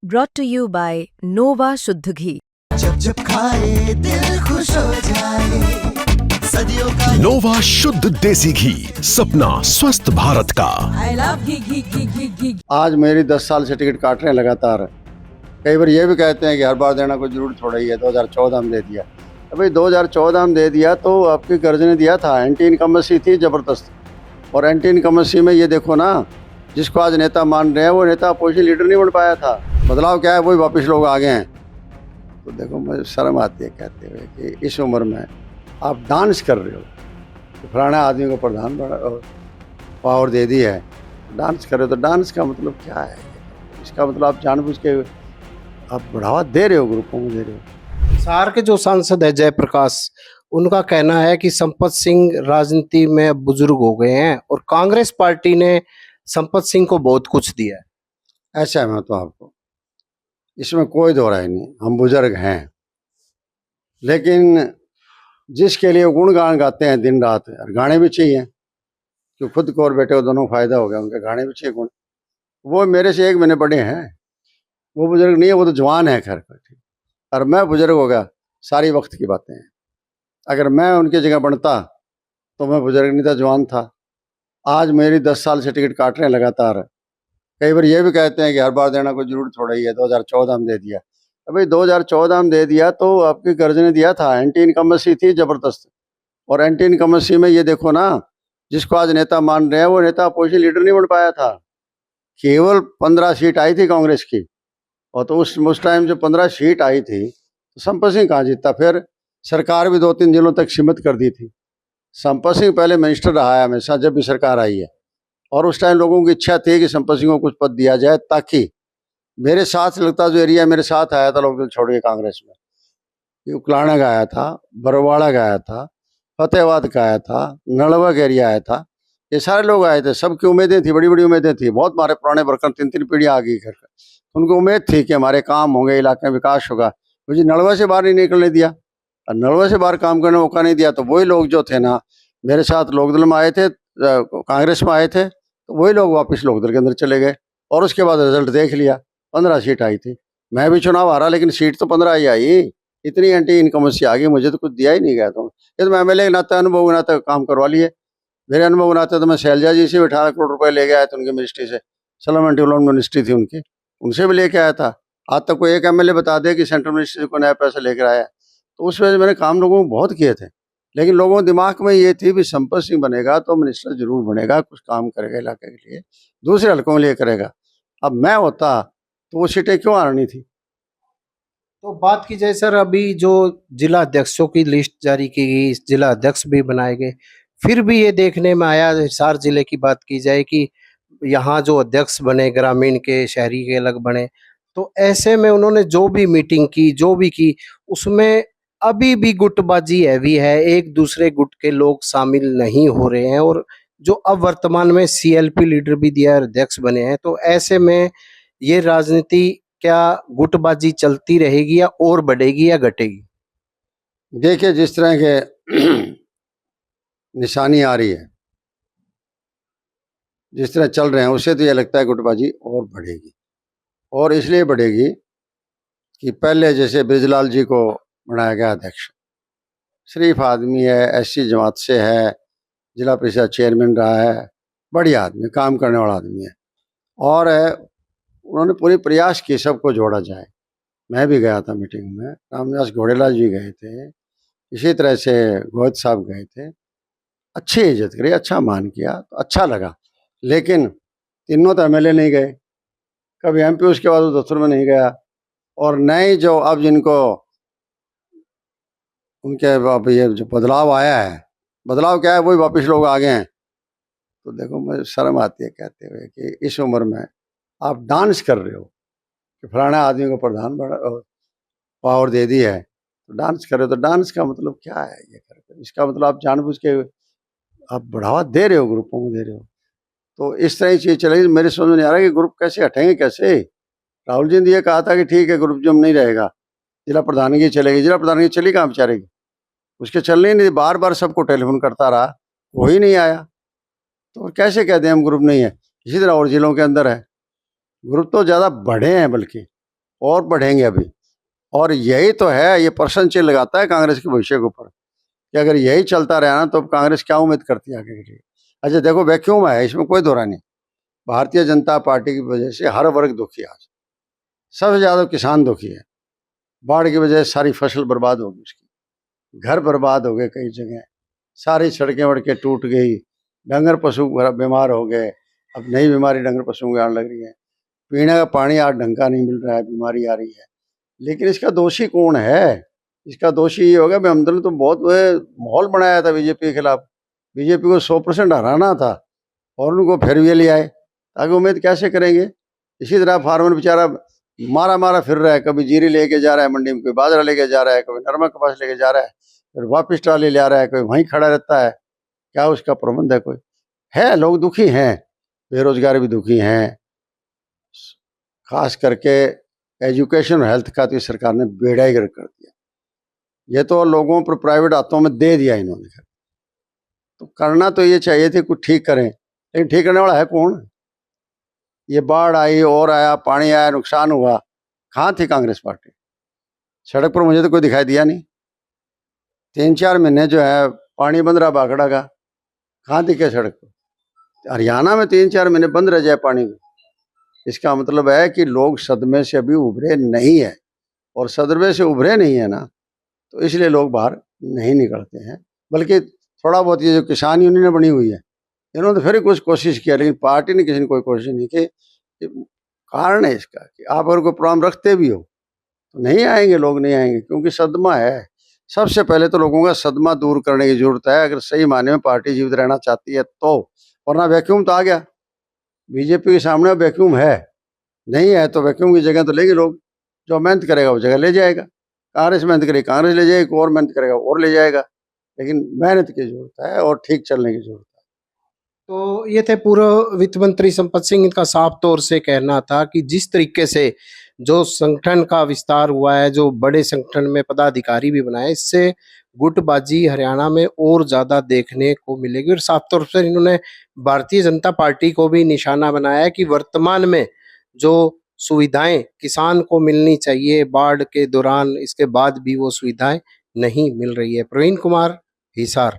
brought to you by Nova शुद्ध घी। जब जब खाए दिल खुश हो जाए, सदियों का नोवा शुद्ध देसी घी, सपना स्वस्थ भारत का। I love घी घी घी घी घी। आज मेरी 10 साल से टिकट काट रहे हैं लगातार। कई बार ये भी कहते हैं कि हर बार देना कोई जरूरत थोड़ा ही है, 2014 में दे दिया। अभी 2014 में दे दिया तो आपकी कर्ज ने दिया था, एंटी इनकम्बेंसी थी ज़बरदस्त। और एंटी इनकम्बेंसी में ये देखो ना, जिसको आज नेता मान रहे हैं वो नेता अपोजिशन लीडर नहीं बन पाया था। बदलाव क्या है, वही वापस लोग आ गए हैं। तो देखो मुझे शर्म आती है कहते हुए कि इस उम्र में आप डांस कर रहे हो कि फलाना आदमी को प्रधान पावर दे दी है, डांस कर रहे हो। तो डांस का मतलब क्या है? इसका मतलब आप जानबूझ के आप बढ़ावा दे रहे हो, ग्रुपों को दे रहे हो। हिसार के जो सांसद है जयप्रकाश, उनका कहना है कि संपत सिंह राजनीति में बुजुर्ग हो गए हैं और कांग्रेस पार्टी ने संपत सिंह को बहुत कुछ दिया है। ऐसा है, मैं तो आपको इसमें कोई दो राय नहीं, हम बुजुर्ग हैं, लेकिन जिसके लिए गुणगान गाते हैं दिन रात, और गाने भी चाहिए कि खुद को और बेटे को दोनों फायदा हो गया, उनके गाने भी चाहिए गुण। वो मेरे से 1 महीने बड़े हैं, वो बुजुर्ग नहीं है, वो तो जवान है। खैर ठीक, और मैं बुजुर्ग हो गया, सारी वक्त की बातें हैं। अगर मैं उनकी जगह बनता तो मैं बुजुर्ग नहीं था, जवान था। आज मेरी 10 साल से टिकट काट रहे हैं लगातार। कई बार ये भी कहते हैं कि हर बार देना कोई जरूरत थोड़ा ही है, 2014 में दे दिया। अभी 2014 में दे दिया तो आपकी कर्ज ने दिया था, एंटी इनकम्बेंसी थी ज़बरदस्त। और एंटी इनकम्बेंसी में ये देखो ना, जिसको आज नेता मान रहे हैं वो नेता अपोजिशन लीडर नहीं बन पाया था। केवल 15 सीट आई थी कांग्रेस की, और तो उस टाइम जो 15 सीट आई थी तो संपत सिंह कहाँ जीतता। फिर सरकार भी 2-3 जिलों तक सीमित कर दी थी। संपत सिंह पहले मिनिस्टर रहा है हमेशा जब भी सरकार आई है, और उस टाइम लोगों की इच्छा थी कि संपत सिंह को कुछ पद दिया जाए, ताकि मेरे साथ लगता जो एरिया मेरे साथ आया था लोग दिल छोड़ के कांग्रेस में, उकलाना का आया था, बरवाड़ा का आया था, फतेहाबाद का आया था, नलवा का एरिया आया था, ये सारे लोग आए थे। सबकी उम्मीदें थी, बड़ी बड़ी उम्मीदें थी। बहुत हमारे पुराने वर्कर 3-3 पीढ़ियाँ आ गई घर का, उनको उम्मीद थी कि हमारे काम होंगे, इलाके में विकास होगा। मुझे नलवा से बाहर नहीं निकलने दिया, और नलवा से बाहर काम करने का मौका नहीं दिया। तो वही लोग जो थे ना, मेरे साथ लोकदल में आए थे, कांग्रेस में आए थे, तो वही लोग वापस लोकदल के अंदर चले गए। और उसके बाद रिजल्ट देख लिया, 15 सीट आई थी। मैं भी चुनाव हारा, लेकिन सीट तो 15 ही आई। इतनी एंटी इनकम्बेंसी आ गई, मुझे तो कुछ दिया ही नहीं गया। तो ये तो मैं एमएलए के नाते, अनुभव के नाते काम करवा लिए। मेरे अनुभव के नाते तो मैं शैलजा जी से भी 18 करोड़ रुपए ले गया था, उनकी मिनिस्ट्री से। सलामती मिनिस्ट्री थी उनकी, उनसे भी लेके आया था। आज तक कोई एक एमएलए बता दे कि सेंट्रल मिनिस्ट्री से कोई नया पैसा लेकर आया। तो उस वजह से मैंने काम लोगों को बहुत किए थे, लेकिन लोगों के दिमाग में ये थी भी संपत सिंह बनेगा तो मिनिस्टर जरूर बनेगा, कुछ काम करेगा इलाके के लिए, दूसरे हल्कों के लिए करेगा। अब मैं होता तो वो सीटें क्यों आनी थी। तो बात की जाए सर, अभी जो जिला अध्यक्षों की लिस्ट जारी की गई, जिला अध्यक्ष भी बनाए गए, फिर भी ये देखने में आया, हिसार जिले की बात की जाए, कि यहाँ जो अध्यक्ष बने ग्रामीण के, शहरी के अलग बने, तो ऐसे में उन्होंने जो भी मीटिंग की, जो भी की, उसमें अभी भी गुटबाजी हैवी है, एक दूसरे गुट के लोग शामिल नहीं हो रहे हैं। और जो अब वर्तमान में सीएलपी लीडर भी दिया अध्यक्ष बने हैं, तो ऐसे में ये राजनीति क्या गुटबाजी चलती रहेगी या और बढ़ेगी या घटेगी? देखिए, जिस तरह के निशानी आ रही है, जिस तरह चल रहे हैं, उससे तो ये लगता है गुटबाजी और बढ़ेगी। और इसलिए बढ़ेगी कि पहले जैसे बृजलाल जी को बनाया गया अध्यक्ष, शरीफ आदमी है, एससी जमात से है, जिला परिषद चेयरमैन रहा है, बढ़िया आदमी, काम करने वाला आदमी है। और उन्होंने पूरी प्रयास किए सबको जोड़ा जाए। मैं भी गया था मीटिंग में, रामदास घोड़ेला जी गए थे, इसी तरह से गोविंद साहब गए थे। अच्छी इज्जत करी, अच्छा मान किया, तो अच्छा लगा। लेकिन तीनों तो एमएलए नहीं गए, कभी एमपी उसके बाद वो दफ्तर में नहीं गया। और नए जो अब जिनको उनके अब ये जो बदलाव आया है, बदलाव क्या है, वही वापस लोग आ गए हैं। तो देखो मुझे शर्म आती है कहते हुए कि इस उम्र में आप डांस कर रहे हो कि फलाना आदमी को प्रधान पावर दे दी है, तो डांस कर रहे हो। तो डांस का मतलब क्या है ये करके? इसका मतलब आप जानबूझ के आप बढ़ावा दे रहे हो, ग्रुपों को दे रहे हो। तो इस तरह की चीज़ चलेगी। मेरे समझ में नहीं आ रहा कि ग्रुप कैसे हटेंगे, कैसे। राहुल जी ने ये कहा था कि ठीक है ग्रुप जम नहीं रहेगा, जिला प्रधानगी चलेगी। जिला प्रधानगी चली कहाँ बेचारे की, उसके चलने ही नहीं। बार बार सबको टेलीफोन करता रहा, कोई नहीं आया। तो कैसे कहते हैं हम ग्रुप नहीं है। इसी तरह और जिलों के अंदर है, ग्रुप तो ज़्यादा बढ़े हैं बल्कि। और बढ़ेंगे अभी। और यही तो है, ये प्रश्न चिन्ह लगाता है कांग्रेस के भविष्य के ऊपर कि अगर यही चलता रहा ना तो कांग्रेस क्या उम्मीद करती है आगे के लिए। अच्छा देखो, वैक्यूम है, इसमें कोई दोहरा नहीं। भारतीय जनता पार्टी की वजह से हर वर्ग दुखी है आज, सबसे ज्यादा किसान दुखी है। बाढ़ की वजह से सारी फसल बर्बाद हो गई, उसकी घर बर्बाद हो गए, कई जगह सारी सड़कें वड़कें टूट गई, डंगर पशु बीमार हो गए। अब नई बीमारी डंगर पशुओं को आने लग रही है। पीने का पानी आज ढंग का नहीं मिल रहा है, बीमारी आ रही है। लेकिन इसका दोषी कौन है? इसका दोषी ये होगा भाई, हमने तो बहुत माहौल बनाया था बीजेपी के खिलाफ, बीजेपी को 100% हराना था और उनको फिर ये ले आए, ताकि उम्मीद कैसे करेंगे। इसी तरह फार्मर बेचारा मारा मारा फिर रहा है, कभी जीरी लेके जा रहा है मंडी में, कोई बाजरा लेके जा रहा है, कभी नरमा कपास लेके जा रहा है, फिर वापिस ट्राली ले आ रहा है, कोई वहीं खड़ा रहता है। क्या उसका प्रबंध है? कोई है? लोग दुखी हैं, बेरोजगार भी दुखी हैं, खास करके एजुकेशन और हेल्थ का तो सरकार ने बेड़ा ही गर्क कर दिया। ये तो लोगों पर प्राइवेट हाथों में दे दिया इन्होंने। तो करना तो ये चाहिए थे कुछ ठीक करें, लेकिन ठीक करने वाला है कौन? ये बाढ़ आई और आया, पानी आया, नुकसान हुआ, कहाँ थी कांग्रेस पार्टी? सड़क पर मुझे तो कोई दिखाई दिया नहीं। 3-4 महीने जो है पानी बंद रहा बागड़ा का, कहाँ दिखे सड़क पर? हरियाणा में 3-4 महीने बंद रह जाए पानी में, इसका मतलब है कि लोग सदमे से अभी उभरे नहीं है। और सदमे से उभरे नहीं है ना, तो इसलिए लोग बाहर नहीं निकलते हैं। बल्कि थोड़ा बहुत ये जो किसान यूनियन बनी हुई है, इन्होंने तो फिर कुछ कोशिश किया, लेकिन पार्टी ने किसी ने कोई कोशिश नहीं की। कारण है इसका कि आप अगर कोई प्रोग्राम रखते भी हो तो नहीं आएंगे, लोग नहीं आएंगे, क्योंकि सदमा है। सबसे पहले तो लोगों का सदमा दूर करने की जरूरत है, अगर सही मायने में पार्टी जीवित रहना चाहती है तो। वरना वैक्यूम तो आ गया, बीजेपी के सामने वैक्यूम है। नहीं है तो वैक्यूम की जगह तो लेंगे लोग, जो मेहनत करेगा वो जगह ले जाएगा। कांग्रेस मेहनत करेगी, कांग्रेस ले जाएगी, और मेहनत करेगा और ले जाएगा। लेकिन मेहनत की जरूरत है और ठीक चलने की जरूरत है। तो ये थे पूर्व वित्त मंत्री संपत सिंह। इनका साफ तौर से कहना था कि जिस तरीके से जो संगठन का विस्तार हुआ है, जो बड़े संगठन में पदाधिकारी भी बनाए, इससे गुटबाजी हरियाणा में और ज्यादा देखने को मिलेगी। और साफ तौर पर इन्होंने भारतीय जनता पार्टी को भी निशाना बनाया है कि वर्तमान में जो सुविधाएं किसान को मिलनी चाहिए बाढ़ के दौरान, इसके बाद भी वो सुविधाएं नहीं मिल रही है। प्रवीण कुमार, हिसार।